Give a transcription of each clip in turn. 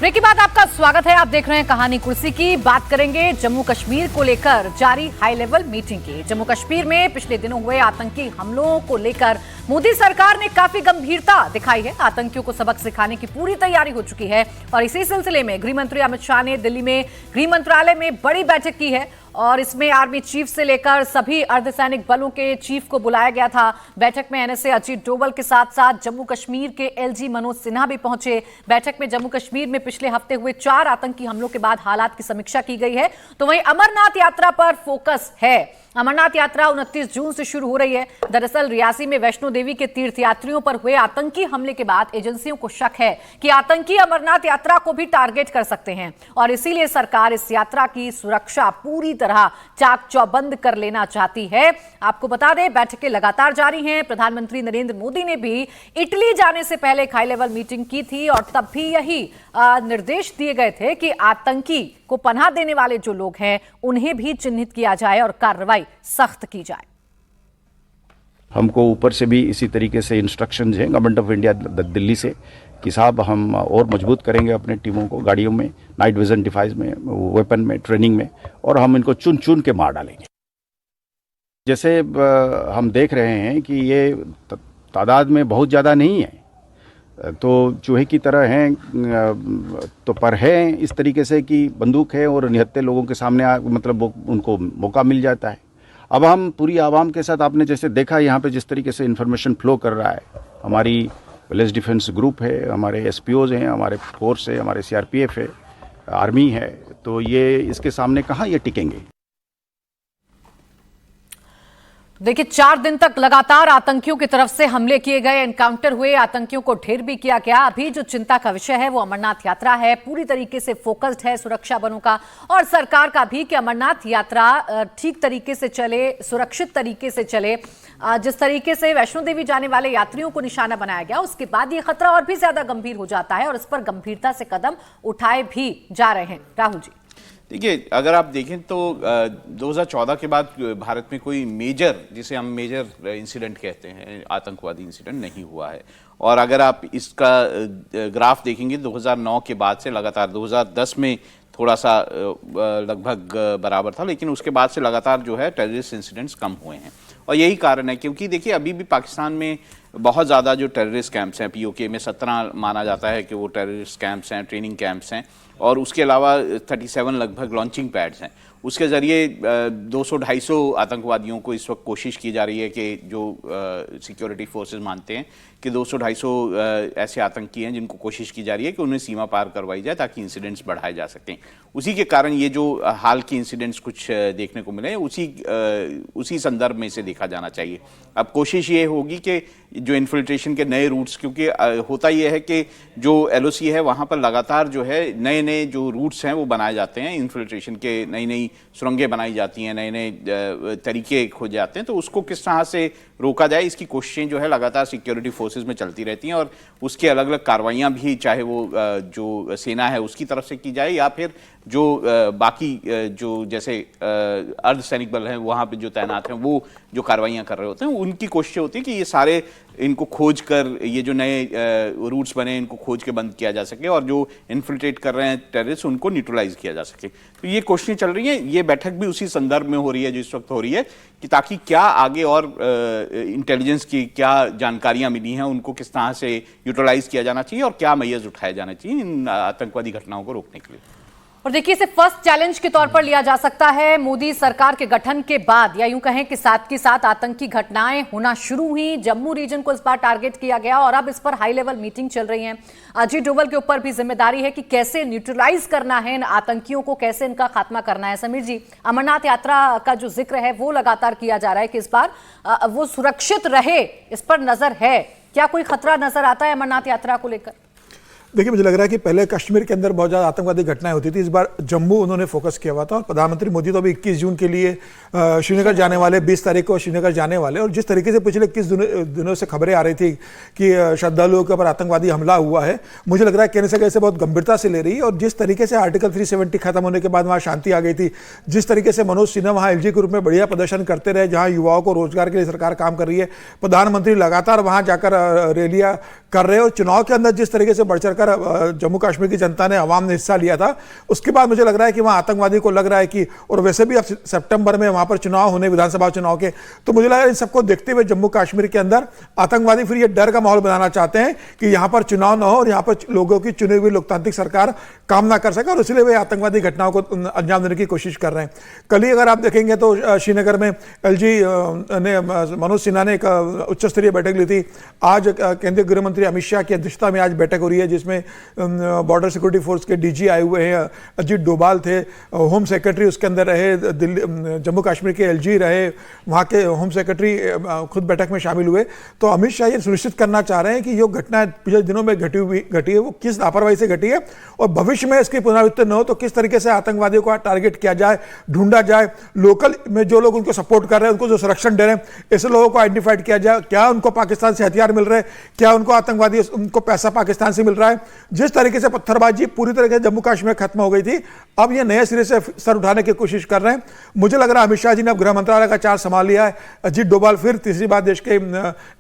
Break के बाद आपका स्वागत है। आप देख रहे हैं कहानी कुर्सी की। बात करेंगे जम्मू कश्मीर को लेकर जारी हाई लेवल मीटिंग की। जम्मू कश्मीर में पिछले दिनों हुए आतंकी हमलों को लेकर मोदी सरकार ने काफी गंभीरता दिखाई है। आतंकियों को सबक सिखाने की पूरी तैयारी हो चुकी है और इसी सिलसिले में गृह मंत्री अमित शाह ने दिल्ली में गृह मंत्रालय में बड़ी बैठक की है और इसमें आर्मी चीफ से लेकर सभी अर्धसैनिक बलों के चीफ को बुलाया गया था। बैठक में एनएसए अजीत डोवल के साथ साथ जम्मू कश्मीर के एलजी मनोज सिन्हा भी पहुंचे। बैठक में जम्मू कश्मीर में पिछले हफ्ते हुए 4 आतंकी हमलों के बाद हालात की समीक्षा की गई है। तो वहीं अमरनाथ यात्रा पर फोकस है। अमरनाथ यात्रा 29 जून से शुरू हो रही है। दरअसल रियासी में वैष्णो देवी के तीर्थयात्रियों पर हुए आतंकी हमले के बाद एजेंसियों को शक है कि आतंकी अमरनाथ यात्रा को भी टारगेट कर सकते हैं और इसीलिए सरकार इस यात्रा की सुरक्षा पूरी तरह चाक चौबंद कर लेना चाहती है। आपको बता दें, बैठकें लगातार जारी हैं। प्रधानमंत्री नरेंद्र मोदी ने भी इटली जाने से पहले एक हाई लेवल मीटिंग की थी और तब भी यही निर्देश दिए गए थे कि आतंकी को पनाह देने वाले जो लोग हैं उन्हें भी चिन्हित किया जाए और कार्रवाई सख्त की जाए। हमको ऊपर से भी इसी तरीके से इंस्ट्रक्शंस हैं गवर्नमेंट ऑफ इंडिया दिल्ली से कि साहब हम और मजबूत करेंगे अपने टीमों को, गाड़ियों में, नाइट विजन डिवाइस में, वेपन में, ट्रेनिंग में, और हम इनको चुन चुन के मार डालेंगे। जैसे हम देख रहे हैं कि ये तादाद में बहुत ज़्यादा नहीं है, तो चूहे की तरह हैं, तो पर है इस तरीके से कि बंदूक है और निहत्थे लोगों के सामने मतलब उनको मौका मिल जाता है। अब हम पूरी आवाम के साथ, आपने जैसे देखा यहाँ पे जिस तरीके से इन्फॉर्मेशन फ्लो कर रहा है, हमारी विलेज डिफेंस ग्रुप है, हमारे एसपीओज हैं, हमारे फोर्स है, हमारे सीआरपीएफ है, आर्मी है, तो ये इसके सामने कहाँ ये टिकेंगे। देखिए, 4 दिन तक लगातार आतंकियों की तरफ से हमले किए गए, एनकाउंटर हुए, आतंकियों को ढेर भी किया गया। अभी जो चिंता का विषय है वो अमरनाथ यात्रा है। पूरी तरीके से फोकस्ड है सुरक्षा बलों का और सरकार का भी कि अमरनाथ यात्रा ठीक तरीके से चले, सुरक्षित तरीके से चले। जिस तरीके से वैष्णो देवी जाने वाले यात्रियों को निशाना बनाया गया, उसके बाद ये खतरा और भी ज्यादा गंभीर हो जाता है और इस पर गंभीरता से कदम उठाए भी जा रहे हैं। राहुल जी, देखिए, अगर आप देखें तो 2014 के बाद भारत में कोई मेजर, जिसे हम मेजर इंसिडेंट कहते हैं, आतंकवादी इंसिडेंट नहीं हुआ है। और अगर आप इसका ग्राफ देखेंगे 2009 के बाद से लगातार 2010 में थोड़ा सा लगभग बराबर था, लेकिन उसके बाद से लगातार जो है टेररिस्ट इंसिडेंट्स कम हुए हैं। और यही कारण है, क्योंकि देखिए अभी भी पाकिस्तान में बहुत ज़्यादा जो टेररिस्ट कैंप्स हैं, पीओके में 17 माना जाता है कि वो टेररिस्ट कैंप्स हैं, ट्रेनिंग कैंप्स हैं, और उसके अलावा 37 लगभग लॉन्चिंग पैड्स हैं। उसके ज़रिए 200-250 आतंकवादियों को इस वक्त कोशिश की जा रही है कि जो सिक्योरिटी फोर्सेस मानते हैं कि 200-250 ऐसे आतंकी हैं जिनको कोशिश की जा रही है कि उन्हें सीमा पार करवाई जाए ताकि इंसिडेंट्स बढ़ाए जा सकें। उसी के कारण ये जो हाल की इंसिडेंट्स कुछ देखने को मिले, उसी संदर्भ में इसे देखा जाना चाहिए। अब कोशिश ये होगी कि जो इन्फिल्ट्रेशन के नए रूट्स, क्योंकि होता ये है कि जो एलओसी है वहाँ पर लगातार जो है नए नए जो रूट्स हैं वो बनाए जाते हैं, इन्फिल्ट्रेशन के नई नई सुरंगें बनाई जाती हैं, नए नए तरीके खोजे जाते हैं। तो उसको किस तरह से रोका जाए, इसकी कोशिशें जो है लगातार सिक्योरिटी फोर्सेस में चलती रहती हैं और उसकी अलग अलग कार्रवाइयाँ भी, चाहे वो जो सेना है उसकी तरफ से की जाए या फिर जो बाकी जो जैसे अर्धसैनिक बल हैं वहाँ पे जो तैनात हैं वो जो कार्रवाइयाँ कर रहे होते हैं, उनकी कोशिशें होती हैं कि ये सारे इनको खोज कर, ये जो नए रूट्स बने इनको खोज के बंद किया जा सके और जो इन्फिल्ट्रेट कर रहे हैं टेररिस्ट उनको न्यूट्रलाइज किया जा सके। तो ये कोशिशें चल रही हैं। ये बैठक भी उसी संदर्भ में हो रही है जो इस वक्त हो रही है कि ताकि क्या आगे और इंटेलिजेंस की क्या जानकारियां मिली हैं उनको किस तरह से यूटिलाइज किया जाना चाहिए और क्या मैयर्स उठाए जाने चाहिए इन आतंकवादी घटनाओं को रोकने के लिए। और देखिए, इसे फर्स्ट चैलेंज के तौर पर लिया जा सकता है। मोदी सरकार के गठन के बाद, या यूं कहें कि साथ के साथ आतंकी घटनाएं होना शुरू हुई। जम्मू रीजन को इस बार टारगेट किया गया और अब इस पर हाई लेवल मीटिंग चल रही है। अजीत डोवल के ऊपर भी जिम्मेदारी है कि कैसे न्यूट्रलाइज करना है इन आतंकियों को, कैसे इनका खात्मा करना है। समीर जी, अमरनाथ यात्रा का जो जिक्र है वो लगातार किया जा रहा है कि इस बार वो सुरक्षित रहे, इस पर नजर है। क्या कोई खतरा नजर आता है अमरनाथ यात्रा को लेकर? देखिए, मुझे लग रहा है कि पहले कश्मीर के अंदर बहुत ज़्यादा आतंकवादी घटनाएं होती थी। इस बार जम्मू उन्होंने फोकस किया हुआ था और प्रधानमंत्री मोदी तो अभी 21 जून के लिए श्रीनगर जाने वाले, 20 तारीख को श्रीनगर जाने वाले। और जिस तरीके से पिछले 21 दिनों से खबरें आ रही थी कि श्रद्धालुओं के ऊपर आतंकवादी हमला हुआ है, मुझे लग रहा है कहने से कैसे बहुत गंभीरता से ले रही है। और जिस तरीके से आर्टिकल 370 खत्म होने के बाद वहाँ शांति आ गई थी, जिस तरीके से मनोज सिन्हा वहाँ एलजी ग्रुप में बढ़िया प्रदर्शन करते रहे, जहाँ युवाओं को रोजगार के लिए सरकार काम कर रही है, प्रधानमंत्री लगातार वहाँ जाकर रैलियाँ कर रहे हैं और चुनाव के अंदर जिस तरीके से बढ़ चढ़कर जम्मू कश्मीर की जनता ने, अवाम ने हिस्सा लिया था, उसके बाद मुझे लग रहा है कि वहाँ आतंकवादी को लग रहा है कि, और वैसे भी अब सितंबर में वहाँ पर चुनाव होने, विधानसभा चुनाव के, तो मुझे लग रहा है इन सबको देखते हुए जम्मू कश्मीर के अंदर आतंकवादी फिर ये डर का माहौल बनाना चाहते हैं कि यहाँ पर चुनाव ना हो और यहाँ पर लोगों की चुनी हुई लोकतांत्रिक सरकार काम ना कर सके, और इसलिए वे आतंकवादी घटनाओं को अंजाम देने की कोशिश कर रहे हैं। कल ही अगर आप देखेंगे तो श्रीनगर में एलजी ने, मनोज सिन्हा ने एक उच्च स्तरीय बैठक ली थी। आज केंद्रीय गृह मंत्री अमित शाह की अध्यक्षता में आज बैठक हो रही है, जिसमें बॉर्डर सिक्योरिटी फोर्स के डीजी आए हुए हैं, अजीत डोभाल थे, होम सेक्रेटरी उसके अंदर रहे, दिल्ली जम्मू कश्मीर के एलजी रहे, वहाँ के होम सेक्रेटरी खुद बैठक में शामिल हुए। तो अमित शाह ये सुनिश्चित करना चाह रहे हैं कि जो घटना पिछले दिनों में घटी है वो किस लापरवाही से घटी है, और भविष्य में इसकी पुनरावृत्ति न हो तो किस तरीके से आतंकवादियों को टारगेट किया जाए, ढूंढा जाए, लोकल में जो लोग उनको सपोर्ट कर रहे हैं, उनको जो संरक्षण दे रहे हैं, ऐसे लोगों को आइडेंटिफाइड किया जाए, क्या उनको पाकिस्तान से हथियार मिल रहे हैं, क्या उनको आतंकवादी, उनको पैसा पाकिस्तान से मिल रहा है। जिस तरीके से पत्थरबाजी पूरी तरीके से जम्मू कश्मीर में खत्म हो गई थी, अब ये नए सिरे से सर उठाने की कोशिश कर रहे हैं। मुझे लग रहा है अमित शाह जी ने अब गृह मंत्रालय का चार्ज संभाल लिया है, अजीत डोभाल फिर तीसरी बार देश के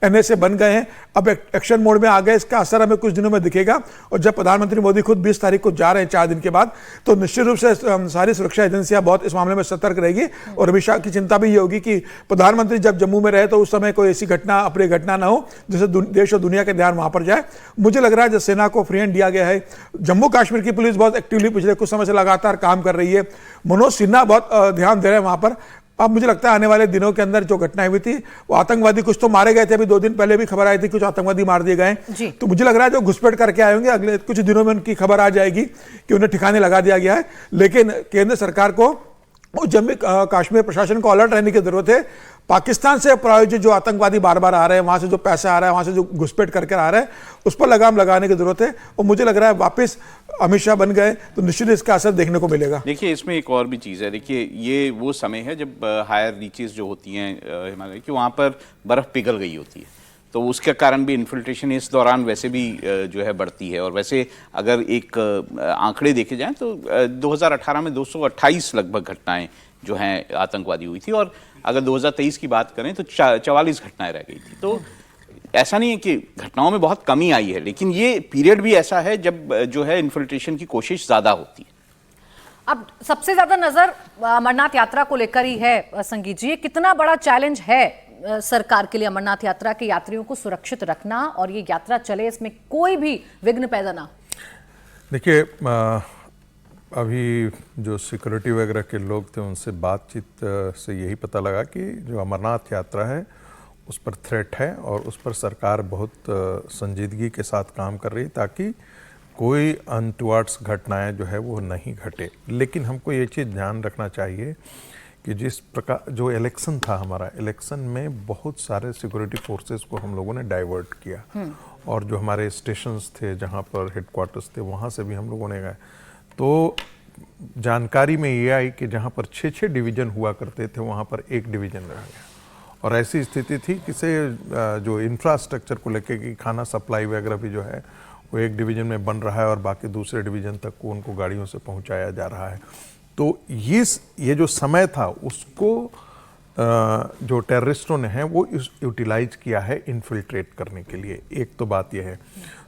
एनएसए बन गए हैं, अब एक्शन मोड में आ गए। इसका असर हमें कुछ दिनों में दिखेगा, और जब प्रधानमंत्री मोदी खुद 20 तारीख को जा रहे हैं 4 दिन के बाद, तो निश्चित रूप से सारी सुरक्षा एजेंसियां बहुत इस मामले में सतर्क रहेगी। और अमित शाह की चिंता भी ये होगी कि प्रधानमंत्री जब जम्मू में रहे तो उस समय कोई ऐसी घटना, अप्रिय घटना ना हो जिससे देश और दुनिया के ध्यान वहां पर जाए। मुझे लग रहा है जब सेना को फ्री हैंड दिया गया है, जम्मू कश्मीर की पुलिस बहुत एक्टिवली पिछले कुछ समय से लगातार काम कर रही है, मनोज सिन्हा बहुत ध्यान दे रहे हैं वहां पर। अब मुझे लगता है आने वाले दिनों के अंदर जो घटनाएं हुई थी, वो आतंकवादी कुछ तो मारे गए थे, अभी 2 दिन पहले भी खबर आई थी कुछ आतंकवादी मार दिए गए, तो मुझे लग रहा है जो घुसपैठ करके आए होंगे अगले कुछ दिनों में उनकी खबर आ जाएगी कि उन्हें ठिकाने लगा दिया गया है। लेकिन केंद्र सरकार को और जम्मू कश्मीर प्रशासन को अलर्ट रहने की जरूरत है। पाकिस्तान से प्रायोजित जो आतंकवादी बार बार आ रहे हैं, वहां से जो पैसा आ रहा है, वहां से जो घुसपैठ करके आ रहे हैं, उस पर लगाम लगाने की जरूरत है। और मुझे लग रहा है वापस अमित शाह बन गए तो निश्चित इसका असर देखने को मिलेगा। देखिए इसमें एक और भी चीज़ है, देखिए ये वो समय है जब हायर रीचेस जो होती हैं हिमालय की, वहाँ पर बर्फ़ पिघल गई होती है, तो उसके कारण भी इन्फिल्ट्रेशन इस दौरान वैसे भी जो है बढ़ती है। और वैसे अगर एक आंकड़े देखे जाएं तो 2018 में 228 लगभग घटनाएं जो हैं आतंकवादी हुई थी, और अगर 2023 की बात करें तो 44 घटनाएं रह गई थी। तो ऐसा नहीं है कि घटनाओं में बहुत कमी आई है, लेकिन ये पीरियड भी ऐसा है जब जो है इन्फिल्ट्रेशन की कोशिश ज़्यादा होती है। अब सबसे ज्यादा नजर अमरनाथ यात्रा को लेकर ही है। संगीत जी, कितना बड़ा चैलेंज है सरकार के लिए अमरनाथ यात्रा के यात्रियों को सुरक्षित रखना, और ये यात्रा चले इसमें कोई भी विघ्न पैदा ना। देखिए अभी जो सिक्योरिटी वगैरह के लोग थे उनसे बातचीत से यही पता लगा कि जो अमरनाथ यात्रा है उस पर थ्रेट है, और उस पर सरकार बहुत संजीदगी के साथ काम कर रही ताकि कोई अनटुवर्ड्स घटनाएं जो है वो नहीं घटे। लेकिन हमको ये चीज़ ध्यान रखना चाहिए कि जिस प्रकार जो इलेक्शन था हमारा, इलेक्शन में बहुत सारे सिक्योरिटी फोर्सेस को हम लोगों ने डाइवर्ट किया, और जो हमारे स्टेशंस थे जहाँ पर हेडक्वार्टर्स थे वहाँ से भी हम लोगों ने गए। तो जानकारी में ये आई कि जहाँ पर 6-6 डिवीज़न हुआ करते थे वहाँ पर 1 डिवीज़न रह गया, और ऐसी स्थिति थी कि से जो इंफ्रास्ट्रक्चर को लेके कि खाना सप्लाई वगैरह भी जो है वो 1 डिवीज़न में बन रहा है और बाकी दूसरे डिवीज़न तक को उनको गाड़ियों से पहुंचाया जा रहा है। तो ये जो समय था उसको जो टेररिस्टों ने है वो यूटिलाइज किया है इन्फिल्ट्रेट करने के लिए। एक तो बात यह है।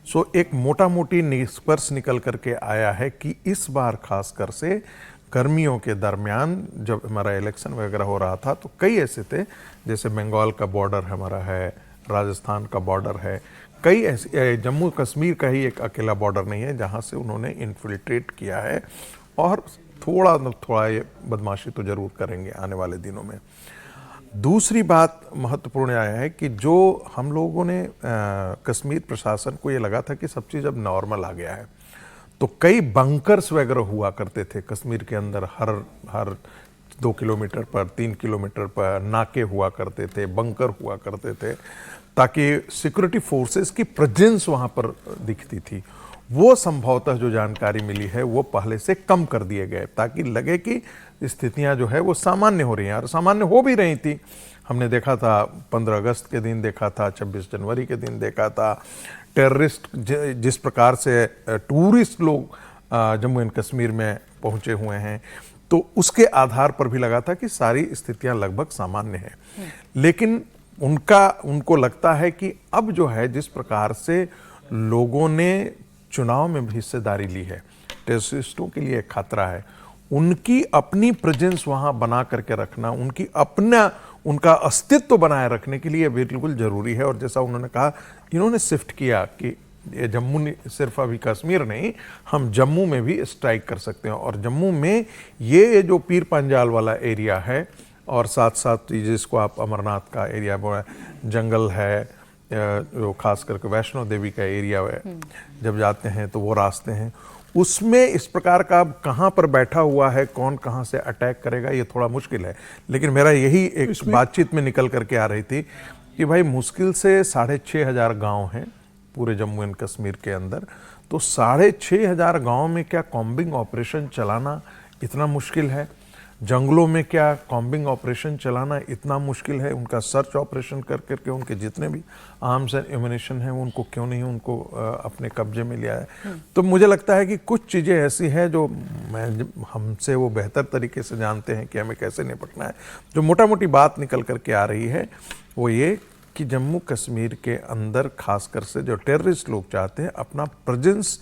सो एक मोटा मोटी निष्कर्ष निकल करके आया है कि इस बार खासकर से गर्मियों के दरमियान जब हमारा इलेक्शन वगैरह हो रहा था तो कई ऐसे थे, जैसे बंगाल का बॉर्डर हमारा है, राजस्थान का बॉर्डर है, कई ऐसे, जम्मू कश्मीर का ही एक अकेला बॉर्डर नहीं है जहाँ से उन्होंने इन्फिल्ट्रेट किया है, और थोड़ा ये बदमाशी तो जरूर करेंगे आने वाले दिनों में। दूसरी बात महत्वपूर्ण आया है कि जो हम लोगों ने कश्मीर प्रशासन को ये लगा था कि सब चीज़ अब नॉर्मल आ गया है, तो कई बंकर्स वगैरह हुआ करते थे कश्मीर के अंदर, हर 2 किलोमीटर पर 3 किलोमीटर पर नाके हुआ करते थे, बंकर हुआ करते थे, ताकि सिक्योरिटी फोर्सेस की प्रेजेंस वहाँ पर दिखती थी। वो संभवतः जो जानकारी मिली है वो पहले से कम कर दिए गए ताकि लगे कि स्थितियां जो है वो सामान्य हो रही हैं, और सामान्य हो भी रही थी। हमने देखा था 15 अगस्त के दिन देखा था, 26 जनवरी के दिन देखा था, टेररिस्ट जिस प्रकार से टूरिस्ट लोग जम्मू एंड कश्मीर में पहुंचे हुए हैं, तो उसके आधार पर भी लगा था कि सारी स्थितियां लगभग सामान्य हैं। लेकिन उनको लगता है कि अब जो है जिस प्रकार से लोगों ने चुनाव में भी हिस्सेदारी ली है, टेररिस्टों के लिए एक खतरा है। उनकी अपनी प्रेजेंस वहां बना करके रखना, उनका अस्तित्व बनाए रखने के लिए बिल्कुल जरूरी है। और जैसा उन्होंने कहा, इन्होंने शिफ्ट किया कि ये जम्मू सिर्फ अभी कश्मीर नहीं, हम जम्मू में भी स्ट्राइक कर सकते हैं। और जम्मू में ये जो पीर पंजाल वाला एरिया है और साथ साथ जिसको आप अमरनाथ का एरिया बोला, जंगल है, जो खास करके वैष्णो देवी का एरिया है, जब जाते हैं तो वो रास्ते हैं, उसमें इस प्रकार का अब कहाँ पर बैठा हुआ है, कौन कहाँ से अटैक करेगा, ये थोड़ा मुश्किल है। लेकिन मेरा यही एक बातचीत में निकल करके आ रही थी कि भाई मुश्किल से 6,500 गांव हैं पूरे जम्मू एंड कश्मीर के अंदर, तो 6,500 गांव में क्या कॉम्बिंग ऑपरेशन चलाना इतना मुश्किल है? जंगलों में क्या कॉम्बिंग ऑपरेशन चलाना इतना मुश्किल है? उनका सर्च ऑपरेशन कर करके उनके जितने भी आर्म्स एंड एम्युनिशन हैं उनको क्यों नहीं उनको अपने कब्जे में लिया है? तो मुझे लगता है कि कुछ चीज़ें ऐसी हैं जो हमसे वो बेहतर तरीके से जानते हैं कि हमें कैसे निपटना है। जो मोटा मोटी बात निकल करके आ रही है वो ये कि जम्मू कश्मीर के अंदर खासकर से जो टेररिस्ट लोग चाहते हैं अपना प्रेजेंस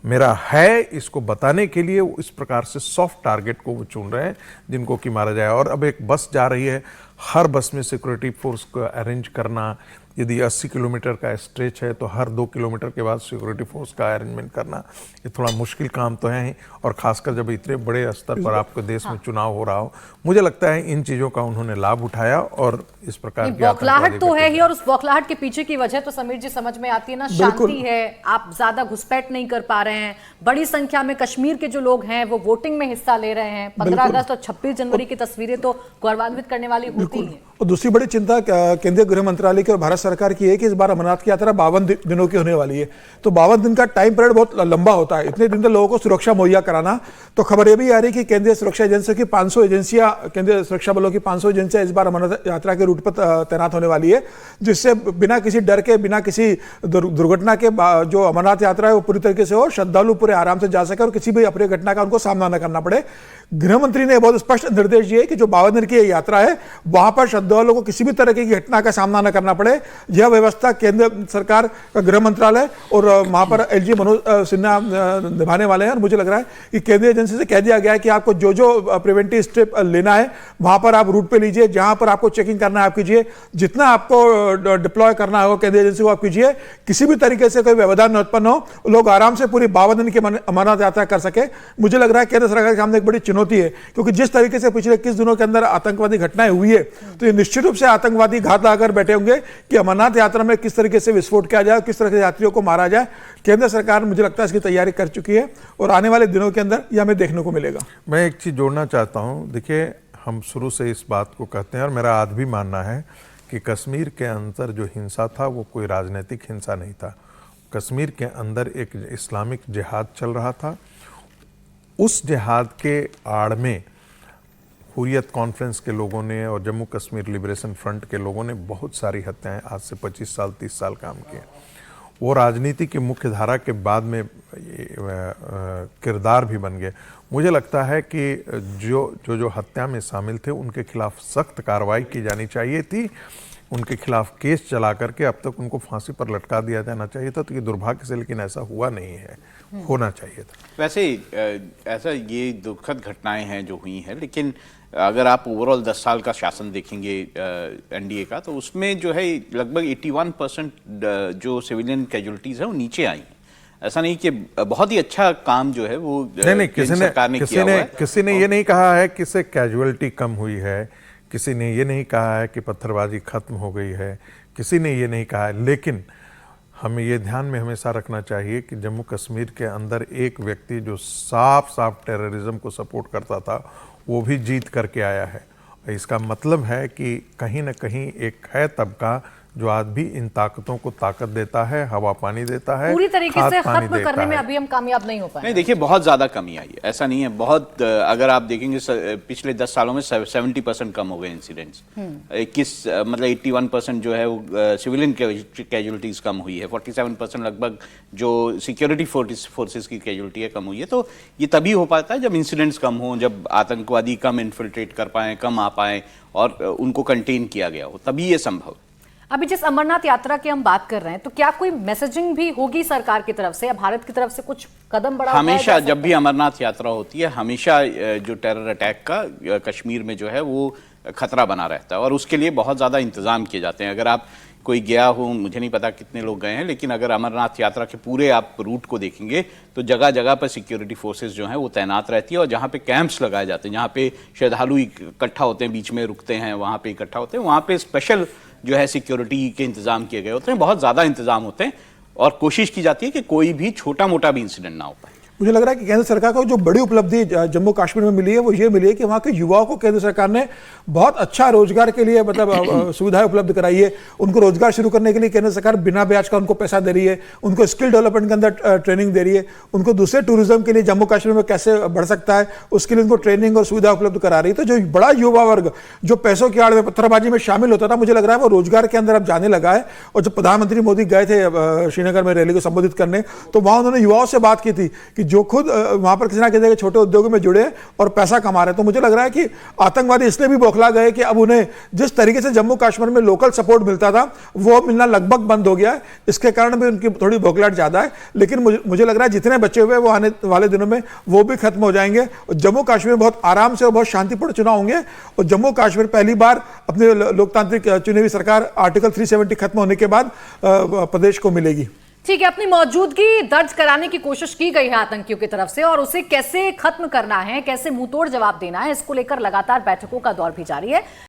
मेरा है, इसको बताने के लिए वो इस प्रकार से सॉफ्ट टारगेट को वो चुन रहे हैं जिनको कि मारा जाए। और अब एक बस जा रही है, हर बस में सिक्योरिटी फोर्स को अरेंज करना, यदि 80 किलोमीटर का स्ट्रेच है तो हर 2 किलोमीटर के बाद सिक्योरिटी फोर्स का अरेंजमेंट करना, ये थोड़ा मुश्किल काम तो है ही। और खासकर जब इतने बड़े स्तर पर आपके देश में चुनाव हो रहा हो, मुझे लगता है इन चीज़ों का उन्होंने लाभ उठाया और इस प्रकार की बौखलाहट तो है ही। और उस बौखलाहट के पीछे की वजह तो समीर जी समझ में आती है ना, शांति है, आप ज्यादा घुसपैठ नहीं कर पा रहे हैं, बड़ी संख्या में कश्मीर के जो लोग हैं वो वोटिंग में हिस्सा ले रहे हैं। 15 अगस्त और 26 जनवरी की तस्वीरें तो गौरवान्वित करने वाली होती हैं। और दूसरी बड़ी चिंता केंद्रीय गृह मंत्रालय की और भारत सरकार की है कि इस बार अमरनाथ की यात्रा 52 दिनों की होने वाली है। तो 52 दिन का टाइम पीरियड बहुत लंबा होता है। इतने दिन तक लोगों को सुरक्षा मुहैया कराना, तो खबर ये भी आ रही है कि केंद्रीय सुरक्षा एजेंसी की 500 एजेंसियां, केंद्रीय सुरक्षा बलों की 500 एजेंसियां इस बार अमरनाथ यात्रा के रूट पर तैनात होने वाली है, जिससे बिना किसी डर के, बिना किसी दुर्घटना के जो अमरनाथ यात्रा है वो पूरी तरीके से हो, श्रद्धालु पूरे आराम से जा सके और किसी भी अप्रिय घटना का उनको सामना न करना पड़े। गृह मंत्री ने बहुत स्पष्ट निर्देश दिए कि जो 52 दिन की यात्रा है वहां पर श्रद्धालुओं को किसी भी तरह की घटना का सामना न करना पड़े। यह व्यवस्था केंद्र सरकार का गृह मंत्रालय और वहां पर एलजी मनोज सिन्हा निभाने वाले हैं। और मुझे लग रहा है कि केंद्रीय एजेंसी से कह दिया गया है कि आपको जो जो प्रिवेंटिव स्टेप लेना है वहां पर आप रूट पे लीजिए, जहां पर आपको चेकिंग करना है आप कीजिए, जितना आपको डिप्लॉय करना हो केंद्रीय एजेंसी को आप कीजिए, किसी भी तरीके से कोई व्यवधान न उत्पन्न हो, लोग आराम से पूरी 52 दिन की अमरनाथ यात्रा कर सके। मुझे लग रहा है केंद्र सरकार के सामने एक बड़ी चुनौती है, क्योंकि जिस तरीके से पिछले 21 दिनों के अंदर आतंकवादी घटनाएं हुई है, तो ये निश्चित रूप से आतंकवादी घात लगाकर बैठे होंगे कि अमरनाथ यात्रा में किस तरीके से विस्फोट किया जाए, किस तरह से यात्रियों को मारा जाए। केंद्र सरकार मुझे लगता है इसकी तैयारी कर चुकी है और आने वाले दिनों के अंदर यह हमें देखने को मिलेगा। मैं एक चीज जोड़ना चाहता हूं, देखिए हम शुरू से इस बात को कहते हैं और मेरा आज भी मानना है कि कश्मीर के अंदर जो हिंसा था वो कोई राजनीतिक हिंसा नहीं था। कश्मीर के अंदर एक इस्लामिक जिहाद चल रहा था। उस जिहाद के आड़ में हुर्रियत कॉन्फ्रेंस के लोगों ने और जम्मू कश्मीर लिबरेशन फ्रंट के लोगों ने बहुत सारी हत्याएं आज से 25 साल 30 साल काम किए। वो राजनीति की मुख्य धारा के बाद में किरदार भी बन गए। मुझे लगता है कि जो हत्या में शामिल थे उनके खिलाफ सख्त कार्रवाई की जानी चाहिए थी, उनके खिलाफ केस चला करके अब तक उनको फांसी पर लटका दिया जाना चाहिए था। तो ये दुर्भाग्य से लेकिन ऐसा हुआ नहीं है, होना चाहिए था। वैसे ऐसा ये दुखद घटनाएं हैं जो हुई हैं, लेकिन अगर आप ओवरऑल 10 साल का शासन देखेंगे एनडीए का, तो उसमें जो है लगभग 81% जो सिविलियन कैजुअलिटीज है वो नीचे आई हैं। ऐसा नहीं कि बहुत ही अच्छा काम जो है वो नहीं किसी ने ये नहीं कहा है कि इससे कैजुअलिटी कम हुई है, किसी ने ये नहीं कहा है कि पत्थरबाजी खत्म हो गई है, किसी ने ये नहीं कहा है। लेकिन हमें ये ध्यान में हमेशा रखना चाहिए कि जम्मू कश्मीर के अंदर एक व्यक्ति जो साफ टेररिज्म को सपोर्ट करता था वो भी जीत करके आया है। इसका मतलब है कि कहीं ना कहीं एक है तबका जो आज भी इन ताकतों को ताकत देता है, हवा पानी देता है, पूरी तरीके से खत्म करने में अभी हम कामयाब नहीं हो पाए। नहीं, देखिए बहुत ज्यादा कमी आई है, ऐसा नहीं है। बहुत अगर आप देखेंगे पिछले 10 सालों में 70% कम हो गए इंसिडेंट्स। 81% जो है वो सिविलियन कैजुअलिटीज कम हुई है, 47% लगभग जो सिक्योरिटी फोर्सेस की कैजुअलिटी है कम हुई है। तो ये तभी हो पाता है जब इंसिडेंट्स कम हो, जब आतंकवादी कम इन्फिल्ट्रेट कर पाए, कम आ पाए और उनको कंटेन किया गया हो, तभी ये संभव है। अभी जिस अमरनाथ यात्रा की हम बात कर रहे हैं, तो क्या कोई मैसेजिंग भी होगी सरकार की तरफ से या भारत की तरफ से कुछ कदम बढ़ा हमेशा जब भी अमरनाथ यात्रा होती है, हमेशा जो टेरर अटैक का कश्मीर में जो है वो खतरा बना रहता है और उसके लिए बहुत ज़्यादा इंतजाम किए जाते हैं। अगर आप कोई गया हो, मुझे नहीं पता कितने लोग गए हैं, लेकिन अगर अमरनाथ यात्रा के पूरे आप रूट को देखेंगे तो जगह जगह पर सिक्योरिटी फोर्सेस जो हैं वो तैनात रहती है और जहाँ पे कैंप्स लगाए जाते हैं, जहाँ पे श्रद्धालु इकट्ठा होते हैं, बीच में रुकते हैं, वहाँ पे इकट्ठा होते हैं, वहाँ पे स्पेशल जो है सिक्योरिटी के इंतजाम किए गए होते हैं, बहुत ज़्यादा इंतजाम होते हैं और कोशिश की जाती है कि कोई भी छोटा मोटा भी इंसिडेंट ना हो पाए। मुझे लग रहा है कि केंद्र सरकार को जो बड़ी उपलब्धि जम्मू कश्मीर में मिली है वो ये मिली है कि वहाँ के युवाओं को केंद्र सरकार ने बहुत अच्छा रोजगार के लिए मतलब सुविधाएं उपलब्ध कराई है। उनको रोजगार शुरू करने के लिए केंद्र सरकार बिना ब्याज का उनको पैसा दे रही है, उनको स्किल डेवलपमेंट के अंदर ट्रेनिंग दे रही है, उनको दूसरे टूरिज्म के लिए जम्मू कश्मीर में कैसे बढ़ सकता है उसके लिए उनको ट्रेनिंग और सुविधा उपलब्ध करा रही है। तो जो बड़ा युवा वर्ग जो पैसों की आड़ में पत्थरबाजी में शामिल होता था, मुझे लग रहा है वो रोजगार के अंदर अब जाने लगा है। और जब प्रधानमंत्री मोदी गए थे श्रीनगर में रैली को संबोधित करने, तो वहां उन्होंने युवाओं से बात की थी कि जो खुद वहां पर किसी ना किसी छोटे उद्योगों में जुड़े और पैसा कमा रहे हैं। तो मुझे लग रहा है कि आतंकवादी इसलिए भी बौखला गए कि अब उन्हें जिस तरीके से जम्मू कश्मीर में लोकल सपोर्ट मिलता था वो मिलना लगभग बंद हो गया है। इसके कारण भी उनकी थोड़ी बौखलाहट ज्यादा है, लेकिन मुझे लग रहा है जितने बचे हुए वो आने वाले दिनों में वो भी खत्म हो जाएंगे और जम्मू कश्मीर बहुत आराम से और बहुत शांतिपूर्ण चुनाव होंगे। और जम्मू कश्मीर पहली बार अपने लोकतांत्रिक चुनी हुई सरकार आर्टिकल 370 खत्म होने के बाद प्रदेश को मिलेगी। ठीक है, अपनी मौजूदगी दर्ज कराने की कोशिश की गई है आतंकियों की तरफ से और उसे कैसे खत्म करना है, कैसे मुंहतोड़ जवाब देना है, इसको लेकर लगातार बैठकों का दौर भी जारी है।